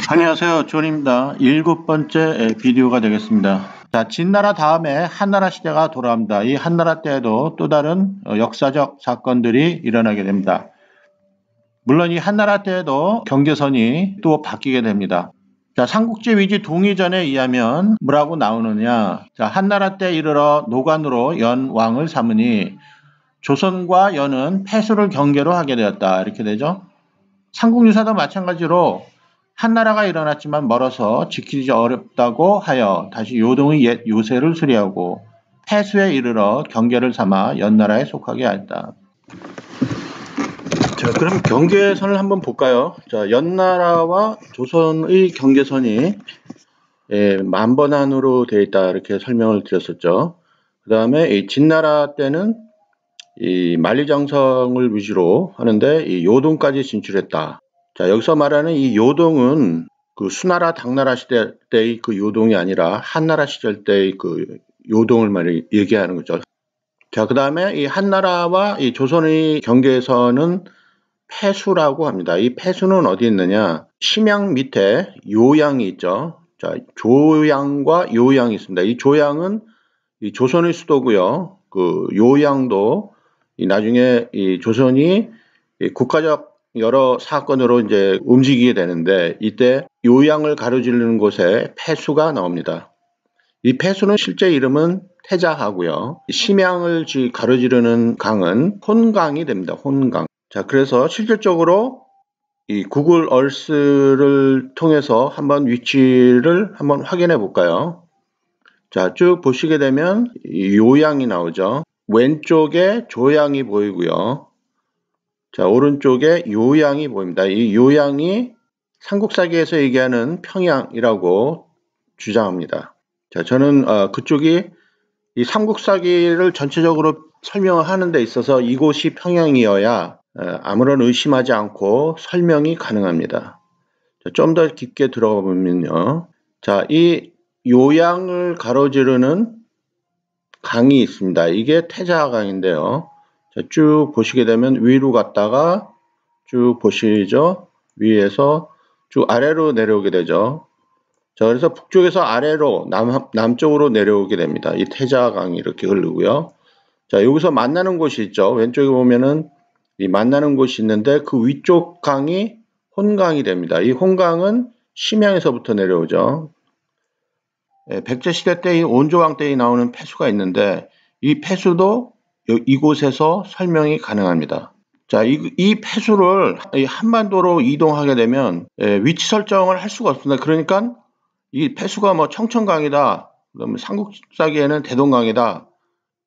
안녕하세요. 존입니다. 7번째 비디오가 되겠습니다. 자, 진나라 다음에 한나라 시대가 돌아옵니다. 이 한나라 때에도 또 다른 역사적 사건들이 일어나게 됩니다. 물론 이 한나라 때에도 경계선이 또 바뀌게 됩니다. 자, 삼국지 위지 동의전에 의하면 뭐라고 나오느냐. 자, 한나라 때 이르러 노관으로 연 왕을 삼으니 조선과 연은 패수를 경계로 하게 되었다. 이렇게 되죠. 삼국유사도 마찬가지로 한나라가 일어났지만 멀어서 지키기 어렵다고 하여 다시 요동의 옛 요새를 수리하고 패수에 이르러 경계를 삼아 연나라에 속하게 하였다. 자, 그럼 경계선을 한번 볼까요? 자, 연나라와 조선의 경계선이 만번한으로 되어 있다 이렇게 설명을 드렸었죠. 그 다음에 이 진나라 때는 이 만리장성을 위주로 하는데 이 요동까지 진출했다. 자, 여기서 말하는 이 요동은 그 수나라 당나라 시대 때의 그 요동이 아니라 한나라 시절 때의 그 요동을 얘기하는 거죠. 자, 그 다음에 이 한나라와 이 조선의 경계선은 패수라고 합니다. 이 패수는 어디 있느냐? 심양 밑에 요양이 있죠. 자, 조양과 요양이 있습니다. 이 조양은 이 조선의 수도고요. 그 요양도 이 나중에 이 조선이 이 국가적 여러 사건으로 이제 움직이게 되는데 이때 요양을 가로지르는 곳에 패수가 나옵니다. 이 패수는 실제 이름은 태자하고요. 심양을 가로지르는 강은 혼강이 됩니다. 혼강. 자, 그래서 실질적으로 이 구글 얼스를 통해서 한번 위치를 한번 확인해 볼까요? 자, 쭉 보시게 되면 이 요양이 나오죠. 왼쪽에 조양이 보이고요. 자, 오른쪽에 요양이 보입니다. 이 요양이 삼국사기에서 얘기하는 평양이라고 주장합니다. 자, 저는 그쪽이 이 삼국사기를 전체적으로 설명을 하는 데 있어서 이곳이 평양이어야 아무런 의심하지 않고 설명이 가능합니다. 좀 더 깊게 들어가 보면요. 자, 이 요양을 가로지르는 강이 있습니다. 이게 태자강인데요. 자, 쭉 보시게 되면 위로 갔다가 쭉 보시죠. 위에서 쭉 아래로 내려오게 되죠. 자, 그래서 북쪽에서 아래로 남쪽으로 내려오게 됩니다. 이 태자강이 이렇게 흐르고요. 자, 여기서 만나는 곳이 있죠. 왼쪽에 보면은 이 만나는 곳이 있는데 그 위쪽 강이 혼강이 됩니다. 이 혼강은 심양에서부터 내려오죠. 백제시대 때 이 온조왕 때에 나오는 패수가 있는데 이 패수도 이곳에서 설명이 가능합니다. 자, 이 패수를 한반도로 이동하게 되면 위치 설정을 할 수가 없습니다. 그러니까 이 패수가 뭐 청천강이다, 그다음에 삼국사기에는 대동강이다,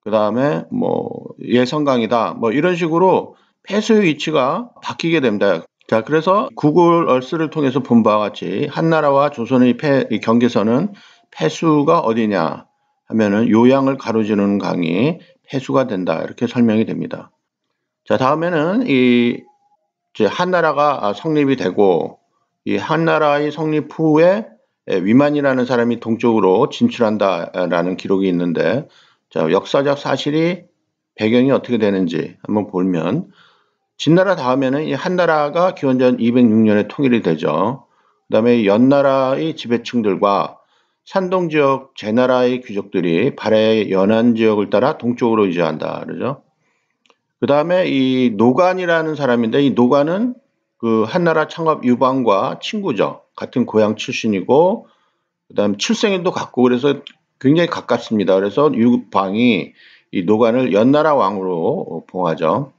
그 다음에 뭐 예성강이다, 뭐 이런 식으로 패수의 위치가 바뀌게 됩니다. 자, 그래서 구글 얼스를 통해서 본 바와 같이 한나라와 조선의 경계선은 패수가 어디냐 하면은 요양을 가로지르는 강이 패수가 된다 이렇게 설명이 됩니다. 자, 다음에는 이제 한나라가 성립이 되고 이 한나라의 성립 후에 위만이라는 사람이 동쪽으로 진출한다라는 기록이 있는데 자, 역사적 사실이 배경이 어떻게 되는지 한번 보면 진나라 다음에는 이 한나라가 기원전 206년에 통일이 되죠. 그 다음에 연나라의 지배층들과 산동 지역 제나라의 귀족들이 발해의 연안 지역을 따라 동쪽으로 이주한다. 그러죠. 그 다음에 이 노관이라는 사람인데 이 노관은 그 한나라 창업 유방과 친구죠. 같은 고향 출신이고 그 다음 출생일도 같고 그래서 굉장히 가깝습니다. 그래서 유방이 이 노관을 연나라 왕으로 봉하죠.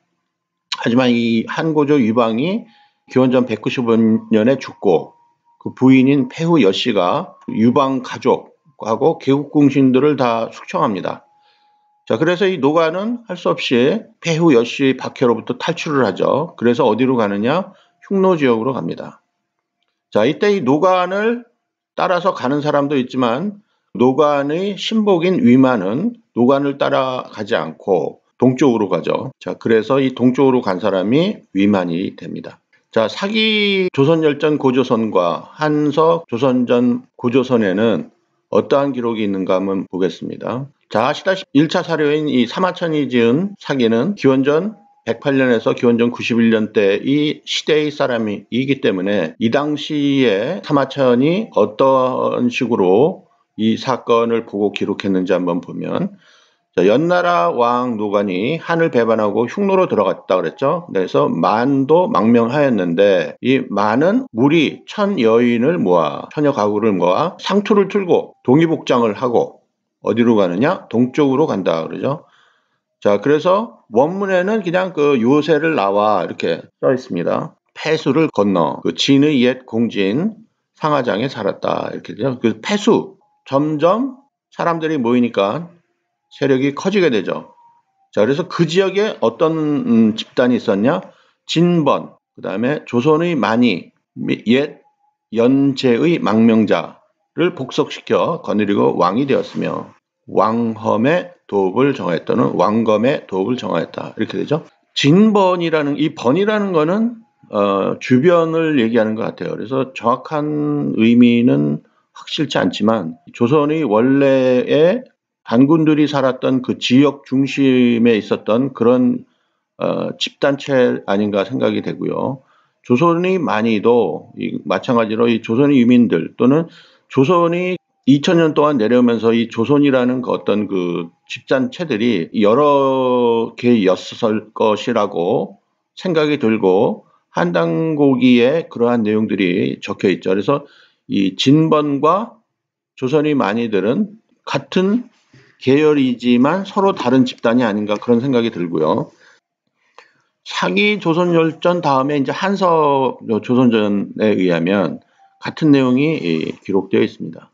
하지만 이 한고조 유방이 기원전 195년에 죽고 그 부인인 폐후 여씨가 유방 가족하고 개국공신들을 다 숙청합니다. 자, 그래서 이 노관은 할 수 없이 폐후 여씨 박해로부터 탈출을 하죠. 그래서 어디로 가느냐? 흉노 지역으로 갑니다. 자, 이때 이 노관을 따라서 가는 사람도 있지만 노관의 신복인 위만은 노관을 따라가지 않고 동쪽으로 가죠. 자, 그래서 이 동쪽으로 간 사람이 위만이 됩니다. 자, 사기 조선열전 고조선과 한석 조선전 고조선에는 어떠한 기록이 있는가 한번 보겠습니다. 자, 아시다시피 1차 사료인 이 사마천이 지은 사기는 기원전 108년에서 기원전 91년 때 이 시대의 사람이기 때문에 이 당시에 사마천이 어떤 식으로 이 사건을 보고 기록했는지 한번 보면, 자, 연나라 왕 노관이 한을 배반하고 흉노로 들어갔다 그랬죠. 그래서 만도 망명하였는데 이 만은 무리 1000여인을 모아, 처녀 가구를 모아 상투를 틀고 동의복장을 하고 어디로 가느냐? 동쪽으로 간다 그러죠. 자, 그래서 원문에는 그냥 그 요새를 나와 이렇게 써 있습니다. 폐수를 건너 그 진의 옛 공진 상하장에 살았다 이렇게 되죠. 그 폐수, 점점 사람들이 모이니까 세력이 커지게 되죠. 자, 그래서 그 지역에 어떤 집단이 있었냐? 진번, 그 다음에 조선의 만이, 옛 연제의 망명자를 복속시켜 거느리고 왕이 되었으며 왕험의 도읍을 정하였다는 왕검의 도읍을 정하였다. 이렇게 되죠. 진번이라는, 이 번이라는 거는 주변을 얘기하는 것 같아요. 그래서 정확한 의미는 확실치 않지만 조선의 원래의 반군들이 살았던 그 지역 중심에 있었던 그런 집단체 아닌가 생각이 되고요. 조선이 많이도 마찬가지로 이 조선의 유민들 또는 조선이 2000년 동안 내려오면서 이 조선이라는 그 어떤 그 집단체들이 여러 개였을 것이라고 생각이 들고 한당고기에 그러한 내용들이 적혀 있죠. 그래서 이 진번과 조선의 많이들은 같은 계열이지만 서로 다른 집단이 아닌가 그런 생각이 들고요. 사기 조선열전 다음에 이제 한서 조선전에 의하면 같은 내용이 기록되어 있습니다.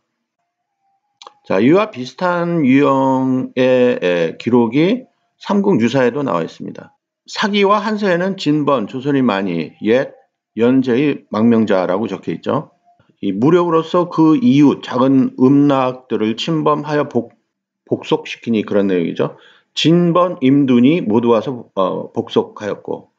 자, 이와 비슷한 유형의 기록이 삼국유사에도 나와 있습니다. 사기와 한서에는 진번, 조선의 많이, 옛, 연제의 망명자라고 적혀 있죠. 이 무력으로서 그 이웃, 작은 음락들을 침범하여 복속시키니 그런 내용이죠. 진번, 임둔이 모두 와서 복속하였고.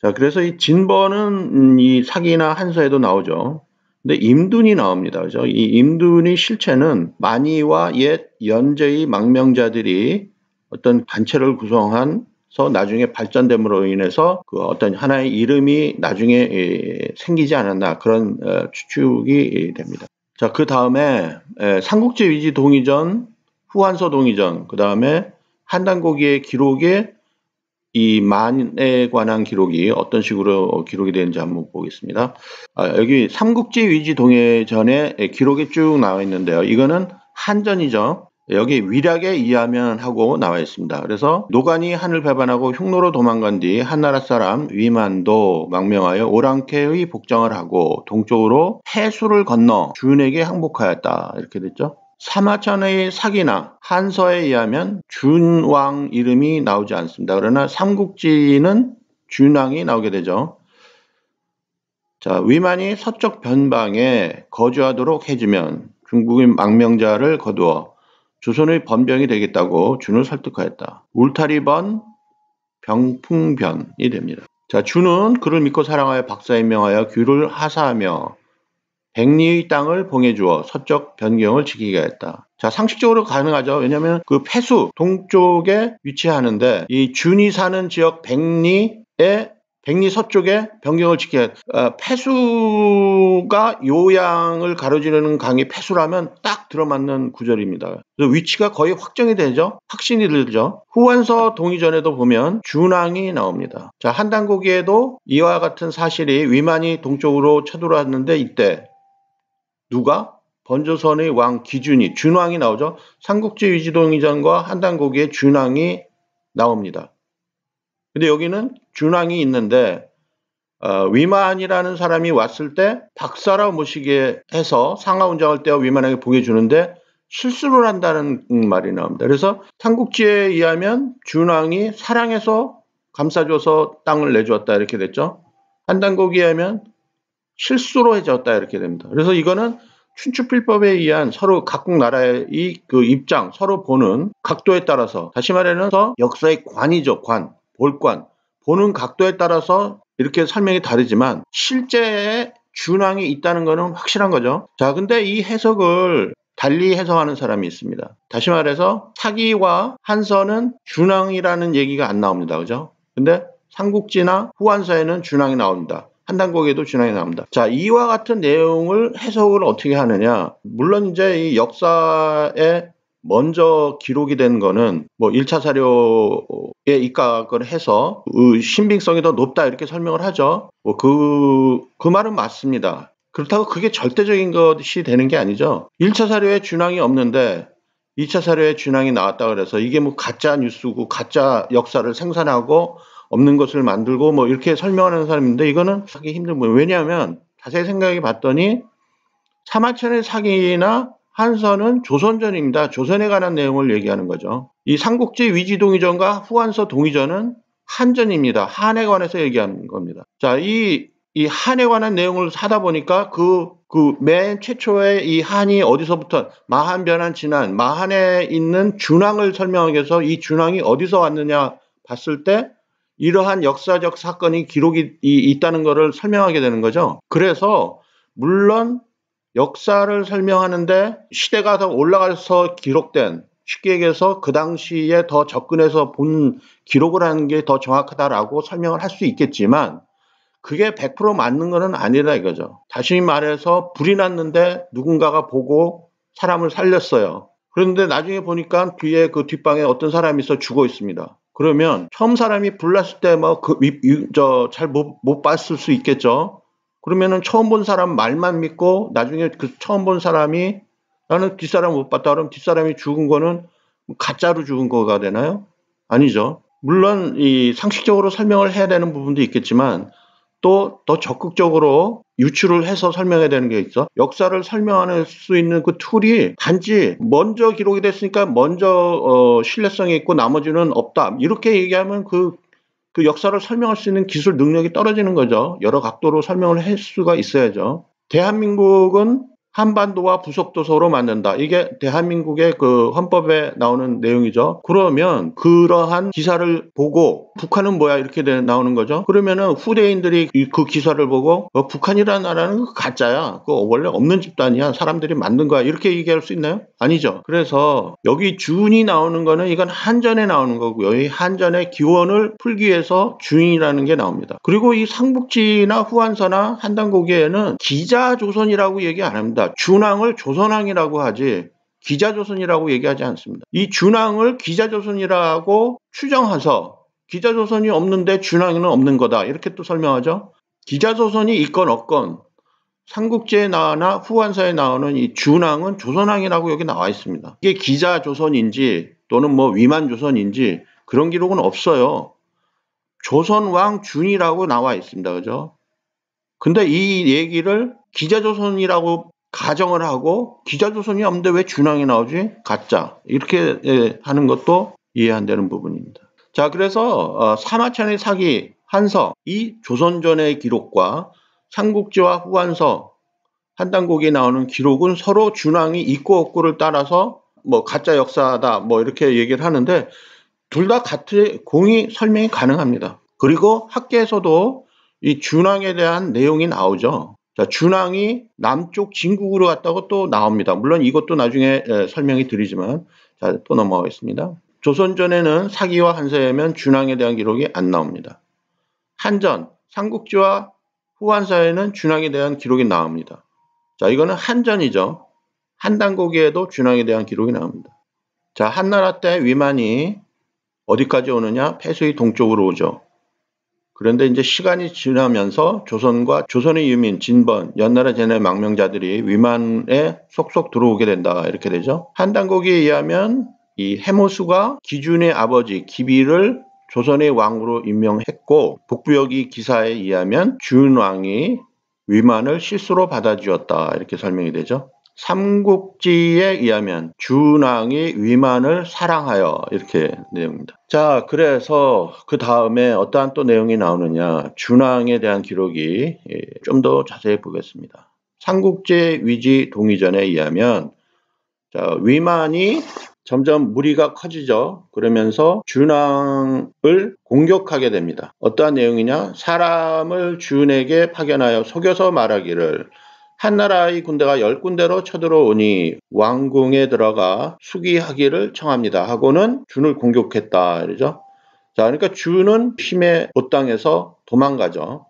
자, 그래서 이 진번은 이 사기나 한서에도 나오죠. 근데 임둔이 나옵니다. 그죠? 이 임둔이 실체는 만이와 옛 연제의 망명자들이 어떤 단체를 구성해서 나중에 발전됨으로 인해서 그 어떤 하나의 이름이 나중에 생기지 않았나 그런 추측이 됩니다. 자, 그 다음에 삼국지 위지 동의전, 후한서 동의전, 그 다음에 한당고기의 기록에 이 만에 관한 기록이 어떤 식으로 기록이 되는지 한번 보겠습니다. 여기 삼국지 위지 동해전에 기록이 쭉 나와 있는데요. 이거는 한전이죠. 여기 위략에 의하면 하고 나와 있습니다. 그래서 노관이 한을 배반하고 흉노로 도망간 뒤 한나라 사람 위만도 망명하여 오랑캐의 복장을 하고 동쪽으로 해수를 건너 준에게 항복하였다. 이렇게 됐죠. 사마천의 사기나 한서에 의하면 준왕 이름이 나오지 않습니다. 그러나 삼국지는 준왕이 나오게 되죠. 자, 위만이 서쪽 변방에 거주하도록 해주면 중국의 망명자를 거두어 조선의 번병이 되겠다고 준을 설득하였다. 울타리번 병풍변이 됩니다. 자, 준은 그를 믿고 사랑하여 박사에 명하여 귀를 하사하며 백리의 땅을 봉해주어 서쪽 변경을 지키게 했다. 자, 상식적으로 가능하죠. 왜냐하면 그 폐수 동쪽에 위치하는데 이 준이 사는 지역 백리 서쪽에 변경을 지켜야 폐수가 요양을 가로지르는 강이 폐수라면 딱 들어맞는 구절입니다. 그래서 위치가 거의 확정이 되죠. 확신이 들죠. 후한서 동의전에도 보면 준왕이 나옵니다. 자, 한당고기에도 이와 같은 사실이 위만이 동쪽으로 쳐들어왔는데 이때 누가? 번조선의 왕 기준이, 준왕이 나오죠. 삼국지 위지동의전과 한당고기에 준왕이 나옵니다. 근데 여기는 준왕이 있는데 위만이라는 사람이 왔을 때 박사라 모시게 해서 상하운장을 떼어 위만에게 보여주는데 실수를 한다는 말이 나옵니다. 그래서 삼국지에 의하면 준왕이 사랑해서 감싸줘서 땅을 내주었다 이렇게 됐죠. 한당고기에 하면 실수로 해줬다 이렇게 됩니다. 그래서 이거는 춘추필법에 의한 서로 각국 나라의 그 입장, 서로 보는 각도에 따라서, 다시 말해서 역사의 관이죠. 볼관. 보는 각도에 따라서 이렇게 설명이 다르지만 실제에 준왕이 있다는 것은 확실한 거죠. 자, 근데 이 해석을 달리 해석하는 사람이 있습니다. 다시 말해서 사기와 한서는 준왕이라는 얘기가 안 나옵니다. 그죠? 근데 삼국지나 후한서에는 준왕이 나옵니다. 한단고기에도 준왕이 나옵니다. 자, 이와 같은 내용을 해석을 어떻게 하느냐. 물론 이제 이 역사에 먼저 기록이 된 거는 뭐 1차 사료에 입각을 해서 신빙성이 더 높다 이렇게 설명을 하죠. 뭐 그 말은 맞습니다. 그렇다고 그게 절대적인 것이 되는 게 아니죠. 1차 사료에 준왕이 없는데 2차 사료에 준왕이 나왔다 그래서 이게 뭐 가짜 뉴스고 가짜 역사를 생산하고 없는 것을 만들고 뭐 이렇게 설명하는 사람인데 이거는 하기 힘든 거예요. 왜냐하면 자세히 생각해 봤더니 사마천의 사기나 한서는 조선전입니다. 조선에 관한 내용을 얘기하는 거죠. 이 삼국지 위지동의전과 후한서 동의전은 한전입니다. 한에 관해서 얘기하는 겁니다. 자, 이 한에 관한 내용을 하다 보니까 맨 최초의 이 한이 어디서부터 마한 변한 진한 마한에 있는 준왕을 설명하기 위해서 이 준왕이 어디서 왔느냐 봤을 때 이러한 역사적 사건이 기록이 있다는 것을 설명하게 되는 거죠. 그래서 물론 역사를 설명하는데 시대가 더 올라가서 기록된 쉽게 얘기해서 그 당시에 더 접근해서 본 기록을 하는 게 더 정확하다라고 설명을 할 수 있겠지만 그게 100% 맞는 건 아니라 이거죠. 다시 말해서 불이 났는데 누군가가 보고 사람을 살렸어요. 그런데 나중에 보니까 뒤에 그 뒷방에 어떤 사람이 있어 죽어 있습니다. 그러면 처음 사람이 불났을 때 뭐 잘 못 봤을 수 있겠죠. 그러면은 처음 본 사람 말만 믿고 나중에 그 처음 본 사람이 나는 뒷사람 못 봤다 그러면 뒷사람이 죽은 거는 가짜로 죽은 거가 되나요? 아니죠. 물론 이 상식적으로 설명을 해야 되는 부분도 있겠지만 또 더 적극적으로 유추를 해서 설명해야 되는 게 있어. 역사를 설명할 수 있는 그 툴이 단지 먼저 기록이 됐으니까 먼저 신뢰성이 있고 나머지는 없다. 이렇게 얘기하면 그 역사를 설명할 수 있는 기술 능력이 떨어지는 거죠. 여러 각도로 설명을 할 수가 있어야죠. 대한민국은 한반도와 부속도서로 만든다. 이게 대한민국의 그 헌법에 나오는 내용이죠. 그러면 그러한 기사를 보고 북한은 뭐야 이렇게 나오는 거죠. 그러면은 후대인들이 그 기사를 보고 북한이라는 나라는 가짜야. 그거 원래 없는 집단이야. 사람들이 만든 거야. 이렇게 얘기할 수 있나요? 아니죠. 그래서 여기 준이 나오는 거는 이건 한전에 나오는 거고요. 이 한전의 기원을 풀기 위해서 준이라는 게 나옵니다. 그리고 이 삼국지나 후한서나 한단고기에는 기자조선이라고 얘기 안 합니다. 준왕을 조선왕이라고 하지 기자조선이라고 얘기하지 않습니다. 이 준왕을 기자조선이라고 추정해서 기자조선이 없는데 준왕은 없는 거다. 이렇게 또 설명하죠. 기자조선이 있건 없건 삼국지에 나오나 후한서에 나오는 이 준왕은 조선왕이라고 여기 나와 있습니다. 이게 기자조선인지 또는 뭐 위만조선인지 그런 기록은 없어요. 조선왕 준이라고 나와 있습니다. 그죠? 근데 이 얘기를 기자조선이라고 가정을 하고 기자조선이 없는데 왜 준왕이 나오지? 가짜. 이렇게 하는 것도 이해 안 되는 부분입니다. 자, 그래서 사마천의 사기, 한서, 이 조선전의 기록과 삼국지와 후한서, 한단고기에 나오는 기록은 서로 준왕이 있고 없고를 따라서 뭐 가짜 역사다 뭐 이렇게 얘기를 하는데 둘 다 같은 공이 설명이 가능합니다. 그리고 학계에서도 이 준왕에 대한 내용이 나오죠. 자, 준왕이 남쪽 진국으로 갔다고 또 나옵니다. 물론 이것도 나중에 설명이 드리지만 자, 또 넘어가겠습니다. 조선전에는 사기와 한서에면 준왕에 대한 기록이 안 나옵니다. 한전, 삼국지와 후한서에는 준왕에 대한 기록이 나옵니다. 자, 이거는 한전이죠. 한단고기에도 준왕에 대한 기록이 나옵니다. 자, 한나라 때 위만이 어디까지 오느냐? 폐수의 동쪽으로 오죠. 그런데 이제 시간이 지나면서 조선과 조선의 유민, 진번, 연나라 제내 망명자들이 위만에 속속 들어오게 된다. 이렇게 되죠. 한단고기에 의하면 이 해모수가 기준의 아버지 기비를 조선의 왕으로 임명했고 북부여기 기사에 의하면 준왕이 위만을 실수로 받아주었다. 이렇게 설명이 되죠. 삼국지에 의하면 준왕이 위만을 사랑하여 이렇게 내용입니다. 자, 그래서 그 다음에 어떠한 또 내용이 나오느냐 준왕에 대한 기록이 좀 더 자세히 보겠습니다. 삼국지 위지 동의전에 의하면 자, 위만이 점점 무리가 커지죠. 그러면서 준왕을 공격하게 됩니다. 어떠한 내용이냐 사람을 준에게 파견하여 속여서 말하기를 한나라의 군대가 10군데로 쳐들어오니 왕궁에 들어가 수기하기를 청합니다. 하고는 준을 공격했다. 그러죠. 자, 그러니까 주는 힘의 옷당에서 도망가죠.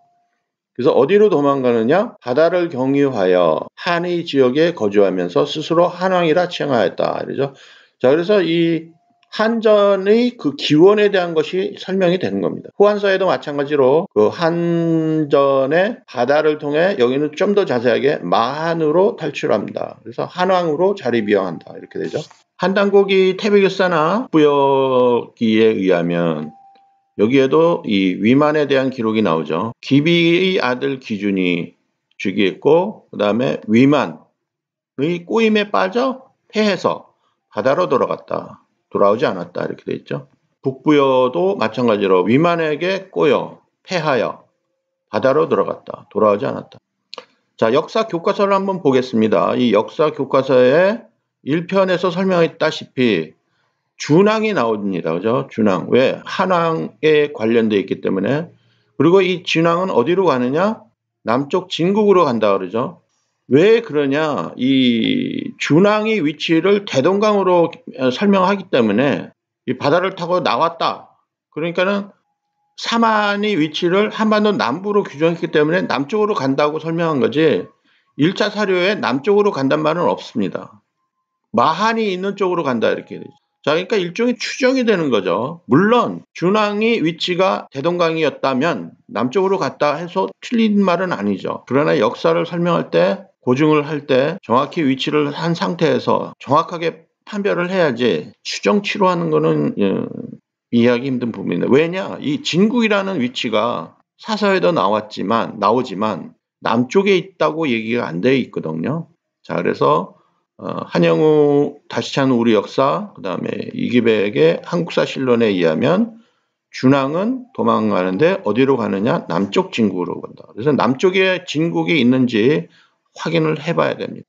그래서 어디로 도망가느냐? 바다를 경유하여 한의 지역에 거주하면서 스스로 한왕이라 칭하였다. 그러죠. 자, 그래서 이 한전의 그 기원에 대한 것이 설명이 되는 겁니다. 후한서에도 마찬가지로 그 한전의 바다를 통해 여기는 좀 더 자세하게 마한으로 탈출합니다. 그래서 한왕으로 자리 비형한다. 이렇게 되죠. 한단고기 태백일사나 북부여기에 의하면 여기에도 이 위만에 대한 기록이 나오죠. 기비의 아들 기준이 즉위했고 그 다음에 위만의 꼬임에 빠져 패해서 바다로 돌아갔다. 돌아오지 않았다. 이렇게 돼 있죠. 북부여도 마찬가지로 위만에게 꼬여 패하여 바다로 들어갔다. 돌아오지 않았다. 자, 역사 교과서를 한번 보겠습니다. 이 역사 교과서에 1편에서 설명했다시피 준왕이 나옵니다. 그죠? 준왕. 왜? 한왕에 관련되어 있기 때문에. 그리고 이 준왕은 어디로 가느냐? 남쪽 진국으로 간다 그러죠. 왜 그러냐? 이 준왕의 위치를 대동강으로 설명하기 때문에 이 바다를 타고 나왔다. 그러니까는 사만의 위치를 한반도 남부로 규정했기 때문에 남쪽으로 간다고 설명한 거지 1차 사료에 남쪽으로 간단 말은 없습니다. 마한이 있는 쪽으로 간다 이렇게 되죠. 자, 그러니까 일종의 추정이 되는 거죠. 물론 준왕의 위치가 대동강이었다면 남쪽으로 갔다 해서 틀린 말은 아니죠. 그러나 역사를 설명할 때 고증을 할 때 정확히 위치를 한 상태에서 정확하게 판별을 해야지 추정치로 하는 거는 이해하기 힘든 부분입니다. 왜냐? 이 진국이라는 위치가 사서에도 나오지만 남쪽에 있다고 얘기가 안 돼 있거든요. 자, 그래서 한영우 다시 찾는 우리 역사, 그 다음에 이기백의 한국사실론에 의하면 준왕은 도망가는데 어디로 가느냐? 남쪽 진국으로 간다. 그래서 남쪽에 진국이 있는지 확인을 해봐야 됩니다.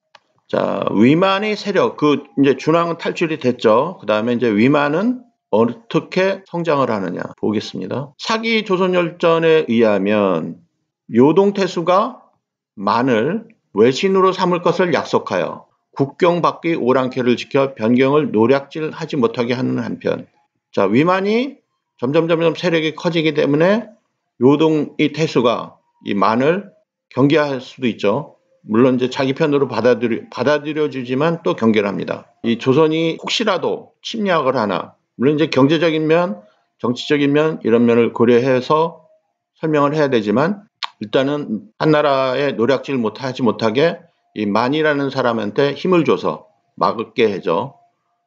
자, 위만의 세력, 이제 준왕은 탈출이 됐죠. 그 다음에 이제 위만은 어떻게 성장을 하느냐 보겠습니다. 사기 조선열전에 의하면 요동태수가 만을 외신으로 삼을 것을 약속하여 국경 밖의 오랑캐를 지켜 변경을 노략질하지 못하게 하는 한편, 자, 위만이 점점 세력이 커지기 때문에 요동의 태수가 이 만을 경계할 수도 있죠. 물론 이제 자기 편으로 받아들여주지만 또 경계를 합니다. 이 조선이 혹시라도 침략을 하나, 물론 이제 경제적인 면, 정치적인 면 이런 면을 고려해서 설명을 해야 되지만 일단은 한나라에 노략질 하지 못하게 이 만이라는 사람한테 힘을 줘서 막게 해줘.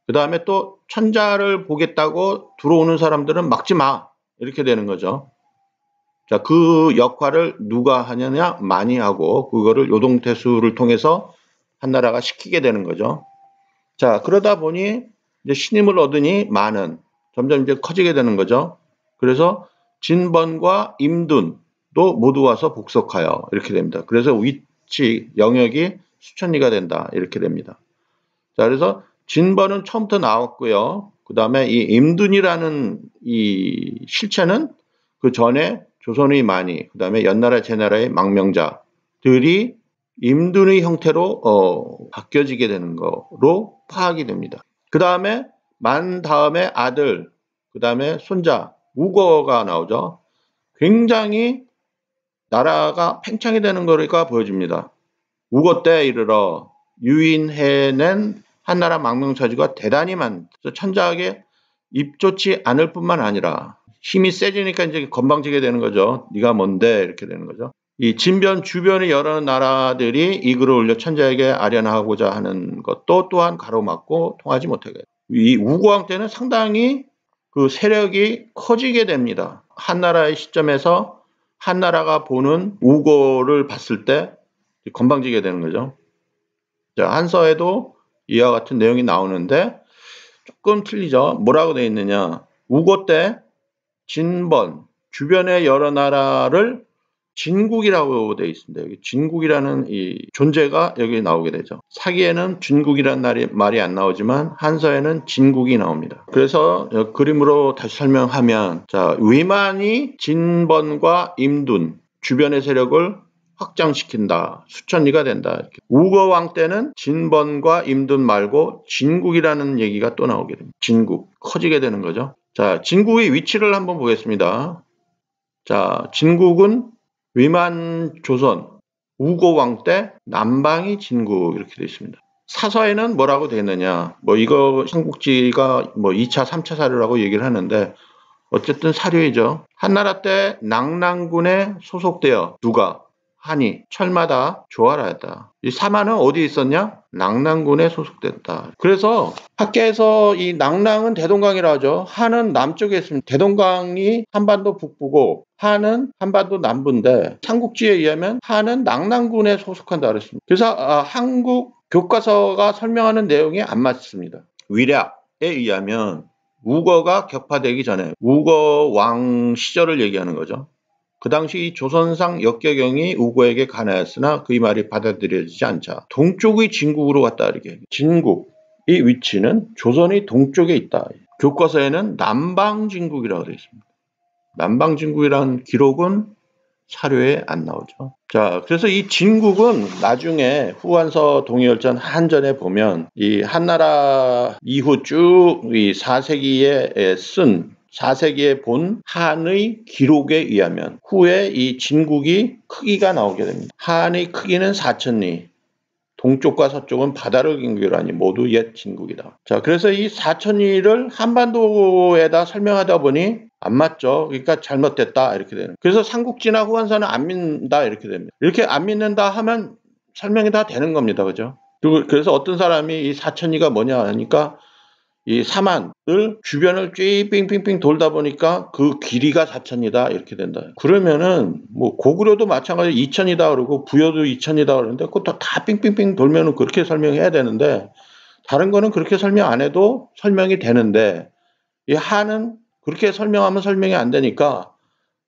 그 다음에 또 천자를 보겠다고 들어오는 사람들은 막지 마. 이렇게 되는 거죠. 자, 그 역할을 누가 하느냐? 만이 하고 그거를 요동태수를 통해서 한나라가 시키게 되는 거죠. 자, 그러다 보니 이제 신임을 얻으니 만은 점점 이제 커지게 되는 거죠. 그래서 진번과 임둔도 모두 와서 복속하여 이렇게 됩니다. 그래서 위치 영역이 수천리가 된다 이렇게 됩니다. 자, 그래서 진번은 처음부터 나왔고요. 그 다음에 이 임둔이라는 이 실체는 그 전에 조선의 만이, 그 다음에 연나라 제나라의 망명자들이 임둔의 형태로 바뀌어지게 되는 거로 파악이 됩니다. 그 다음에 만 다음에 아들, 그 다음에 손자, 우거가 나오죠. 굉장히 나라가 팽창이 되는 거가 보여집니다. 우거 때 이르러 유인해낸 한나라 망명자주가 대단히 많죠. 천자에게 입좋지 않을 뿐만 아니라 힘이 세지니까 이제 건방지게 되는 거죠. 네가 뭔데 이렇게 되는 거죠. 이 진변 주변의 여러 나라들이 이 글을 올려 천자에게 아련하고자 하는 것도 또한 가로막고 통하지 못하게 돼요. 이 우고왕 때는 상당히 그 세력이 커지게 됩니다. 한나라의 시점에서 한나라가 보는 우고를 봤을 때 건방지게 되는 거죠. 자, 한서에도 이와 같은 내용이 나오는데 조금 틀리죠. 뭐라고 되어 있느냐. 우고 때 진번 주변의 여러 나라를 진국이라고 되어 있습니다. 여기 진국이라는 이 존재가 여기 나오게 되죠. 사기에는 진국이라는 말이 안 나오지만 한서에는 진국이 나옵니다. 그래서 그림으로 다시 설명하면, 자, 위만이 진번과 임둔 주변의 세력을 확장시킨다. 수천리가 된다. 이렇게. 우거왕 때는 진번과 임둔 말고 진국이라는 얘기가 또 나오게 됩니다. 진국. 커지게 되는 거죠. 자, 진국의 위치를 한번 보겠습니다. 자, 진국은 위만 조선 우고왕 때 남방이 진국 이렇게 되어 있습니다. 사서에는 뭐라고 되어 있느냐? 뭐 이거 삼국지가 뭐 2차, 3차 사료라고 얘기를 하는데 어쨌든 사료이죠. 한나라 때 낙랑군에 소속되어 누가 한이 철마다 조활하였다. 이 사마는 어디에 있었냐? 낙랑군에 소속됐다. 그래서 학계에서 이 낙랑은 대동강이라 하죠. 한은 남쪽에 있습니다. 대동강이 한반도 북부고 한은 한반도 남부인데 삼국지에 의하면 한은 낙랑군에 소속한다 그랬습니다. 그래서 한국 교과서가 설명하는 내용이 안 맞습니다. 위략에 의하면 우거가 격파되기 전에 우거 왕 시절을 얘기하는 거죠. 그 당시 조선상 역계경이 우거에게 간하였으나 그의 말이 받아들여지지 않자 동쪽의 진국으로 갔다 이렇게. 진국의 위치는 조선의 동쪽에 있다. 교과서에는 남방진국이라고 되어 있습니다. 남방진국이라는 기록은 사료에 안 나오죠. 자, 그래서 이 진국은 나중에 후한서 동해열전 한전에 보면 이 한나라 이후 쭉 이 4세기에 쓴 4세기에 본 한의 기록에 의하면 후에 이 진국이 크기가 나오게 됩니다. 한의 크기는 4,000리, 동쪽과 서쪽은 바다를 경계하니 모두 옛 진국이다. 자, 그래서 이 4,000리를 한반도에다 설명하다 보니 안 맞죠. 그러니까 잘못됐다 이렇게 되는. 그래서 삼국지나 후한서는 안 믿는다 이렇게 됩니다. 이렇게 안 믿는다 하면 설명이 다 되는 겁니다. 그죠? 그래서 어떤 사람이 이 4,000리가 뭐냐 하니까 이 사만을 주변을 쭉 빙빙빙 돌다 보니까 그 길이가 4,000이다 이렇게 된다. 그러면은 뭐 고구려도 마찬가지로 2,000이다 그러고 부여도 2,000이다 그러는데 그것도 다 빙빙빙 돌면은 그렇게 설명해야 되는데 다른 거는 그렇게 설명 안 해도 설명이 되는데 이 한은 그렇게 설명하면 설명이 안 되니까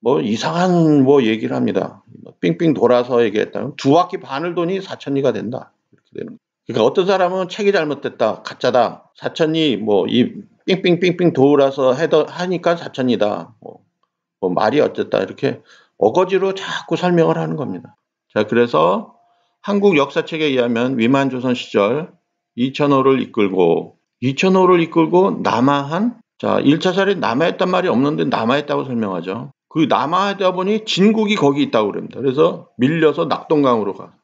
뭐 이상한 뭐 얘기를 합니다. 빙빙 돌아서 얘기했다면 2바퀴 반을 도니 4,000리가 된다 이렇게 되는 거예요. 그러니까 어떤 사람은 책이 잘못됐다, 가짜다, 4,000리 뭐 이 삥삥삥삥 돌아서 하니까 4,000이다. 뭐 말이 어쨌다 이렇게 어거지로 자꾸 설명을 하는 겁니다. 자, 그래서 한국 역사책에 의하면 위만조선 시절 이천호를 이끌고 남하한 자 1차 살인 남하했단 말이 없는데 남하했다고 설명하죠. 그 남하하다 보니 진국이 거기 있다고 그럽니다. 그래서 밀려서 낙동강으로 가.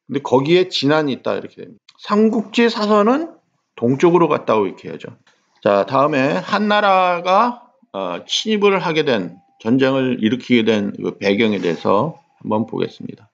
근데 거기에 진안이 있다 이렇게 됩니다. 삼국지 사서는 동쪽으로 갔다고 이렇게 하죠. 자, 다음에 한나라가 침입을 하게 된 전쟁을 일으키게 된 그 배경에 대해서 한번 보겠습니다.